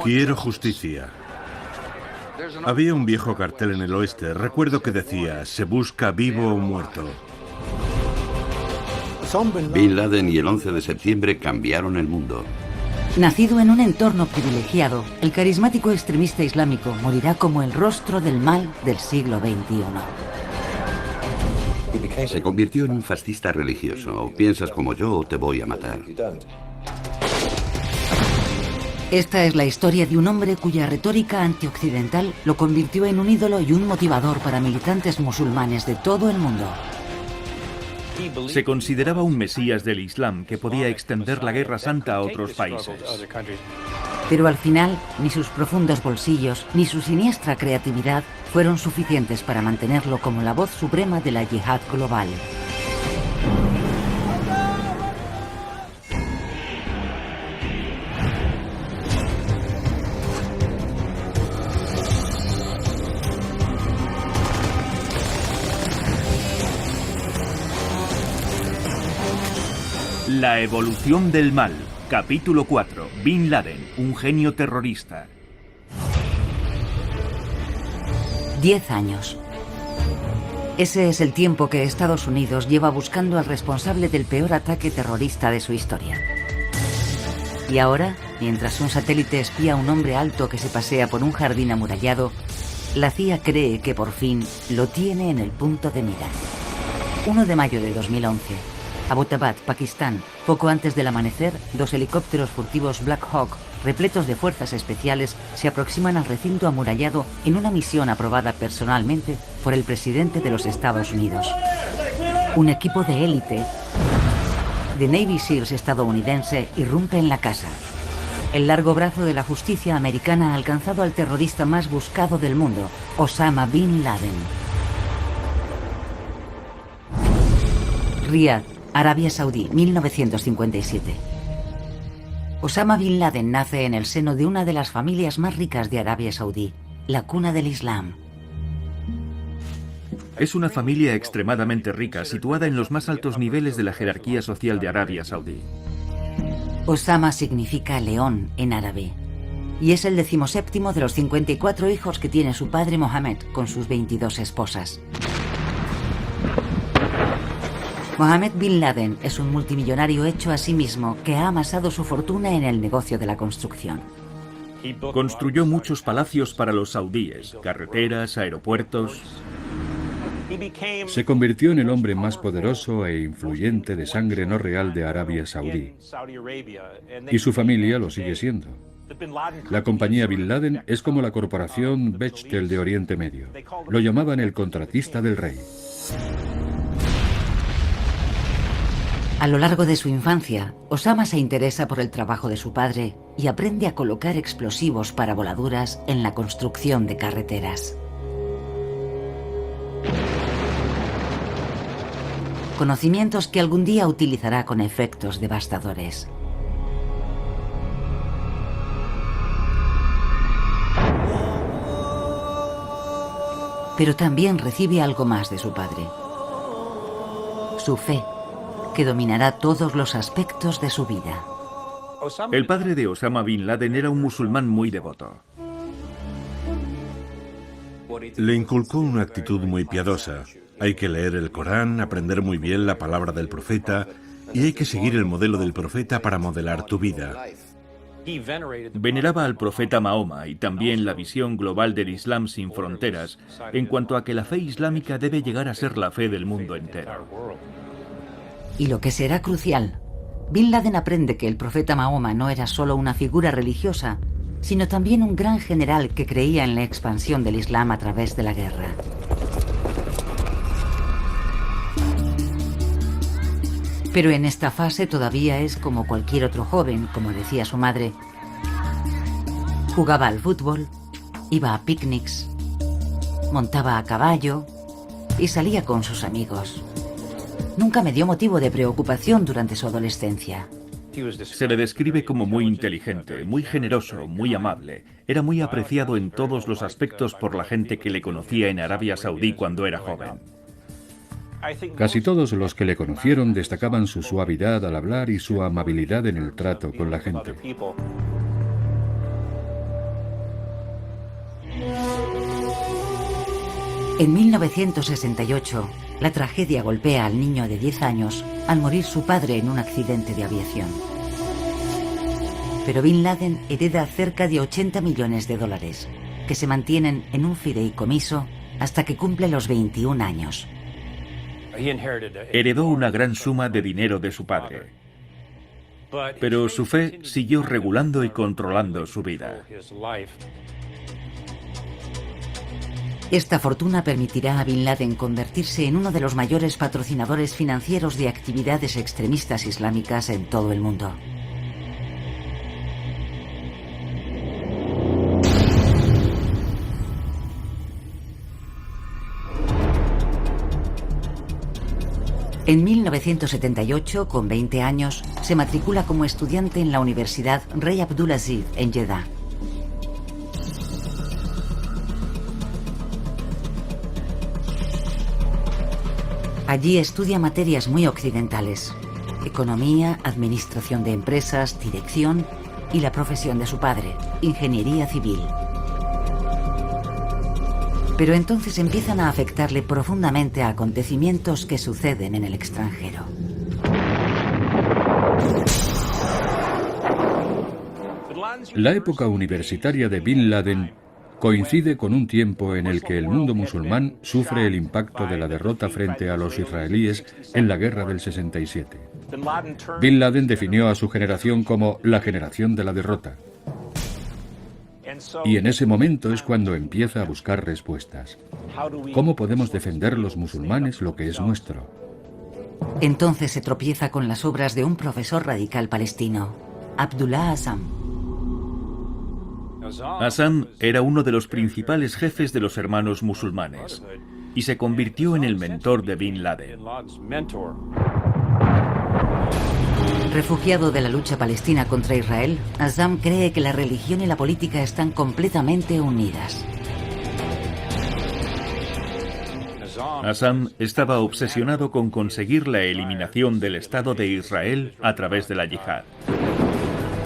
Quiero justicia. Había un viejo cartel en el oeste. Recuerdo que decía, se busca vivo o muerto. Bin Laden y el 11 de septiembre cambiaron el mundo. Nacido en un entorno privilegiado, el carismático extremista islámico morirá como el rostro del mal del siglo XXI. Se convirtió en un fascista religioso. O piensas como yo o te voy a matar. Esta es la historia de un hombre cuya retórica antioccidental lo convirtió en un ídolo y un motivador para militantes musulmanes de todo el mundo. Se consideraba un mesías del Islam que podía extender la Guerra Santa a otros países. Pero al final, ni sus profundos bolsillos ni su siniestra creatividad fueron suficientes para mantenerlo como la voz suprema de la yihad global. La evolución del mal. Capítulo 4. Bin Laden, un genio terrorista. 10 años. Ese es el tiempo que Estados Unidos lleva buscando al responsable del peor ataque terrorista de su historia. Y ahora, mientras un satélite espía a un hombre alto que se pasea por un jardín amurallado, la CIA cree que por fin lo tiene en el punto de mira. 1 de mayo de 2011. Abbottabad, Pakistán. Poco antes del amanecer, 2 helicópteros furtivos Black Hawk, repletos de fuerzas especiales, se aproximan al recinto amurallado en una misión aprobada personalmente por el presidente de los Estados Unidos. Un equipo de élite de Navy SEALs estadounidense irrumpe en la casa. El largo brazo de la justicia americana ha alcanzado al terrorista más buscado del mundo, Osama Bin Laden. Riad, Arabia Saudí, 1957. Osama Bin Laden nace en el seno de una de las familias más ricas de Arabia Saudí, la cuna del Islam. Es una familia extremadamente rica, situada en los más altos niveles de la jerarquía social de Arabia Saudí. Osama significa león en árabe, y es el 17º de los 54 hijos que tiene su padre Mohammed con sus 22 esposas. Mohammed Bin Laden es un multimillonario hecho a sí mismo que ha amasado su fortuna en el negocio de la construcción. Construyó muchos palacios para los saudíes, carreteras, aeropuertos. Se convirtió en el hombre más poderoso e influyente de sangre no real de Arabia Saudí. Y su familia lo sigue siendo. La compañía Bin Laden es como la corporación Bechtel de Oriente Medio. Lo llamaban el contratista del rey. A lo largo de su infancia, Osama se interesa por el trabajo de su padre y aprende a colocar explosivos para voladuras en la construcción de carreteras. Conocimientos que algún día utilizará con efectos devastadores. Pero también recibe algo más de su padre: su fe, que dominará todos los aspectos de su vida. El padre de Osama Bin Laden era un musulmán muy devoto. Le inculcó una actitud muy piadosa. Hay que leer el Corán, aprender muy bien la palabra del profeta, y hay que seguir el modelo del profeta para modelar tu vida. Veneraba al profeta Mahoma y también la visión global del Islam sin fronteras, en cuanto a que la fe islámica debe llegar a ser la fe del mundo entero. Y lo que será crucial, Bin Laden aprende que el profeta Mahoma no era solo una figura religiosa, sino también un gran general que creía en la expansión del Islam a través de la guerra. Pero en esta fase todavía es como cualquier otro joven, como decía su madre. Jugaba al fútbol, iba a picnics, montaba a caballo y salía con sus amigos. Nunca me dio motivo de preocupación durante su adolescencia. Se le describe como muy inteligente, muy generoso, muy amable. Era muy apreciado en todos los aspectos por la gente que le conocía en Arabia Saudí cuando era joven. Casi todos los que le conocieron destacaban su suavidad al hablar y su amabilidad en el trato con la gente. En 1968, la tragedia golpea al niño de 10 años al morir su padre en un accidente de aviación. Pero Bin Laden hereda cerca de 80 millones de dólares, que se mantienen en un fideicomiso hasta que cumple los 21 años. Heredó una gran suma de dinero de su padre, pero su fe siguió regulando y controlando su vida. Esta fortuna permitirá a Bin Laden convertirse en uno de los mayores patrocinadores financieros de actividades extremistas islámicas en todo el mundo. En 1978, con 20 años, se matricula como estudiante en la Universidad Rey Abdulaziz en Jeddah. Allí estudia materias muy occidentales: economía, administración de empresas, dirección y la profesión de su padre, ingeniería civil. Pero entonces empiezan a afectarle profundamente a acontecimientos que suceden en el extranjero. La época universitaria de Bin Laden coincide con un tiempo en el que el mundo musulmán sufre el impacto de la derrota frente a los israelíes en la guerra del 67. Bin Laden definió a su generación como la generación de la derrota. Y en ese momento es cuando empieza a buscar respuestas. ¿Cómo podemos defender los musulmanes lo que es nuestro? Entonces se tropieza con las obras de un profesor radical palestino, Abdullah Azzam. Azzam era uno de los principales jefes de los hermanos musulmanes y se convirtió en el mentor de Bin Laden. Refugiado de la lucha palestina contra Israel, Azzam cree que la religión y la política están completamente unidas. Azzam estaba obsesionado con conseguir la eliminación del Estado de Israel a través de la yihad.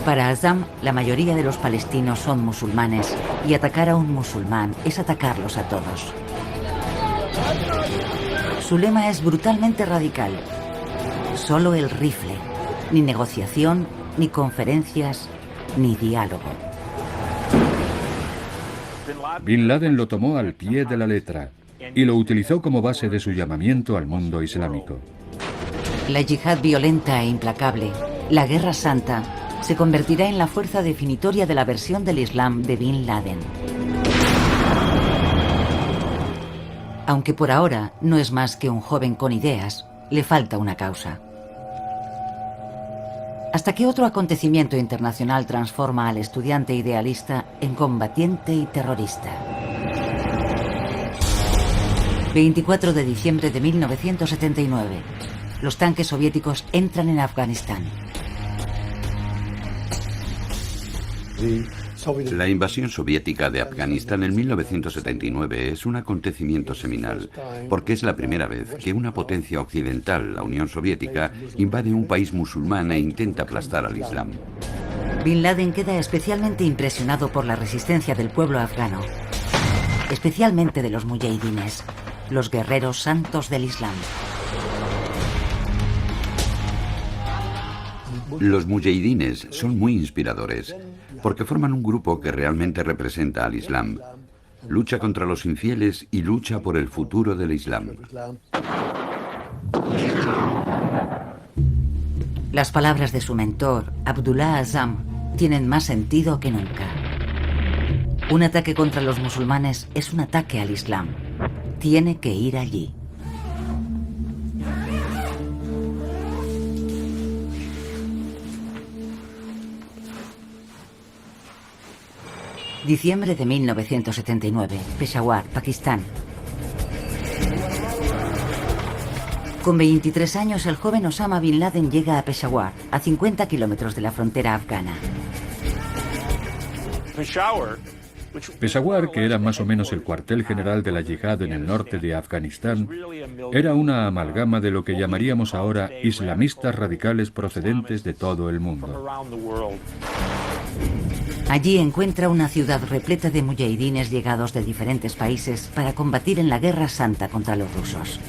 Para Azzam, la mayoría de los palestinos son musulmanes y atacar a un musulmán es atacarlos a todos. Su lema es brutalmente radical: solo el rifle. Ni negociación, ni conferencias, ni diálogo. Bin Laden lo tomó al pie de la letra y lo utilizó como base de su llamamiento al mundo islámico. La yihad violenta e implacable, la Guerra Santa, se convertirá en la fuerza definitoria de la versión del Islam de Bin Laden. Aunque por ahora no es más que un joven con ideas, le falta una causa. Hasta que otro acontecimiento internacional transforma al estudiante idealista en combatiente y terrorista. 24 de diciembre de 1979. Los tanques soviéticos entran en Afganistán. La invasión soviética de Afganistán en 1979 es un acontecimiento seminal, porque es la primera vez que una potencia occidental, la Unión Soviética, invade un país musulmán e intenta aplastar al Islam. Bin Laden queda especialmente impresionado por la resistencia del pueblo afgano, especialmente de los mujahidines, los guerreros santos del Islam. Los mujahidines son muy inspiradores, porque forman un grupo que realmente representa al Islam. Lucha contra los infieles y lucha por el futuro del Islam. Las palabras de su mentor, Abdullah Azzam, tienen más sentido que nunca. Un ataque contra los musulmanes es un ataque al Islam. Tiene que ir allí. Diciembre de 1979, Peshawar, Pakistán. Con 23 años, el joven Osama Bin Laden llega a Peshawar, a 50 kilómetros de la frontera afgana. Peshawar, que era más o menos el cuartel general de la yihad en el norte de Afganistán, era una amalgama de lo que llamaríamos ahora islamistas radicales procedentes de todo el mundo. Allí encuentra una ciudad repleta de mujahidines llegados de diferentes países para combatir en la Guerra Santa contra los rusos.